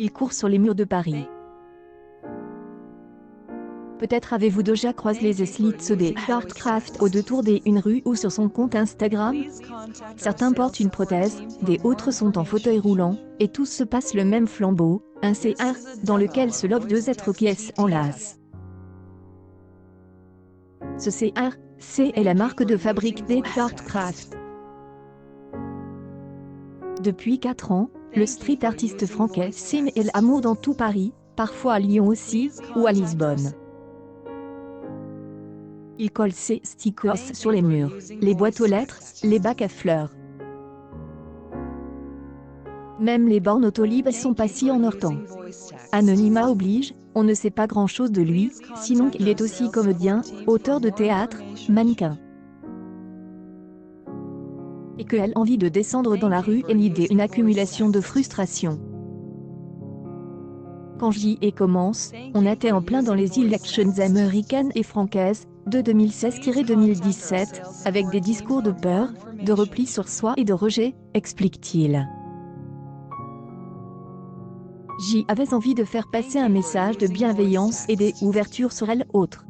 Il court sur les murs de Paris. Peut-être avez-vous déjà croisé les slits des Heartcraft au détour d'une rue ou sur son compte Instagram. Certains portent une prothèse, des autres sont en fauteuil roulant, et tous se passent le même flambeau, un CR, dans lequel se lovent deux êtres qui s'enlacent. Ce CR est la marque de fabrique des Heartcraft. Depuis 4 ans, le street artiste français sème l'amour dans tout Paris, parfois à Lyon aussi, ou à Lisbonne. Il colle ses stickers sur les murs, les boîtes aux lettres, les bacs à fleurs. Même les bornes Autolib sont passées en leur temps. Anonymat oblige, on ne sait pas grand-chose de lui, sinon qu'il est aussi comédien, auteur de théâtre, mannequin. Et qu'elle a envie de descendre dans la rue et l'idée une accumulation de frustration. Quand j'y commence, on était en plein dans les élections américaines et françaises, de 2016-2017, avec des discours de peur, de repli sur soi et de rejet, explique-t-il. J'y avais envie de faire passer un message de bienveillance et d'ouverture sur elle autre.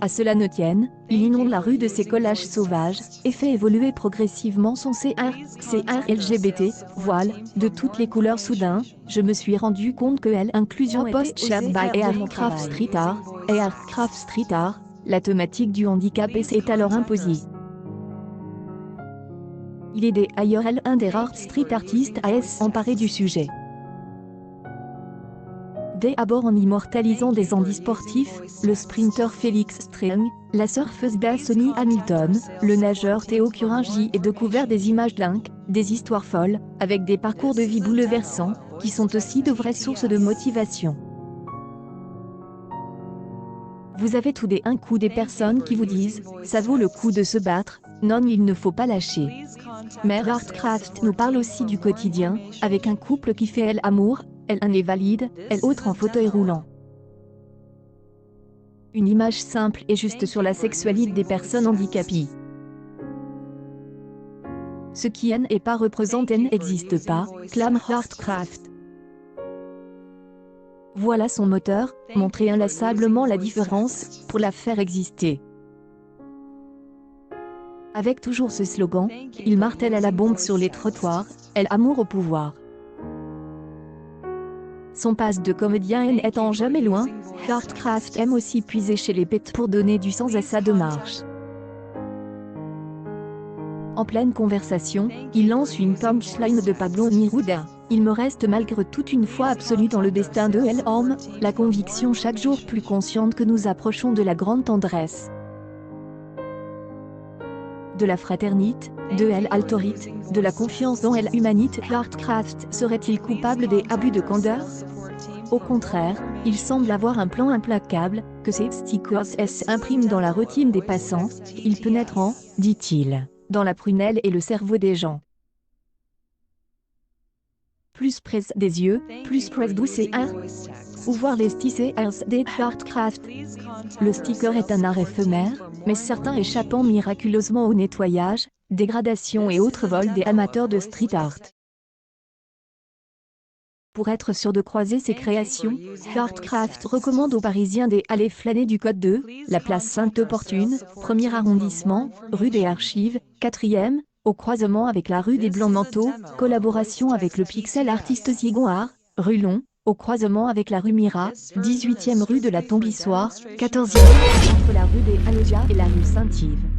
À cela ne tienne, il inonde la rue de ses collages sauvages, et fait évoluer progressivement son CR LGBT, voile, de toutes les couleurs. Soudain, je me suis rendu compte que l'inclusion post-chat by Heartcraft Street Art, la thématique du handicap est alors imposée. Il est d'ailleurs un des rares street artistes à s'emparer du sujet. D'abord en immortalisant des handisportifs, le sprinter Félix Streng, la surfeuse Sonny Hamilton, le nageur Théo Curin. J'y ai découvert des images dingues, des histoires folles, avec des parcours de vie bouleversants, qui sont aussi de vraies sources de motivation. Vous avez tout d'un coup des personnes qui vous disent « ça vaut le coup de se battre, non il ne faut pas lâcher ». Mais Heartcraft nous parle aussi du quotidien, avec un couple qui fait l'amour, un est valide, autre en fauteuil roulant. Une image simple et juste sur la sexualité des personnes handicapées. Ce qui n'est pas représenté n'existe pas, clame Heartcraft. Voilà son moteur, montrer inlassablement la différence, pour la faire exister. Avec toujours ce slogan, il martèle à la bombe sur les trottoirs, amour au pouvoir. Son passe de comédien n'étant jamais loin, Heartcraft aime aussi puiser chez les pets pour donner du sens à sa démarche. En pleine conversation, il lance une punchline de Pablo Neruda. Il me reste malgré tout une foi absolue dans le destin de l'homme, la conviction chaque jour plus consciente que nous approchons de la grande tendresse. De la fraternité, de l'autorité, de la confiance dans l'humanité. Heartcraft serait-il coupable des abus de candeur? Au contraire, il semble avoir un plan implacable, que ces stickers s'impriment dans la routine des passants, ils pénètrent, dit-il, dans la prunelle et le cerveau des gens. Plus près des yeux, plus près d'où c'est ou voir les stickers des Heartcraft. Le sticker est un art éphémère, mais certains échappant miraculeusement au nettoyage, dégradation et autres vols des amateurs de street art. Pour être sûr de croiser ses créations, Heartcraft recommande aux Parisiens d'aller flâner du Code 2, la place Sainte-Opportune, 1er arrondissement, rue des Archives, 4e, au croisement avec la rue des Blancs-Manteaux, collaboration avec le pixel artiste Zigon-Art, rue Long, au croisement avec la rue Mira, 18e rue de la Tombissoire, 14e entre la rue des Aloja et la rue Saint-Yves.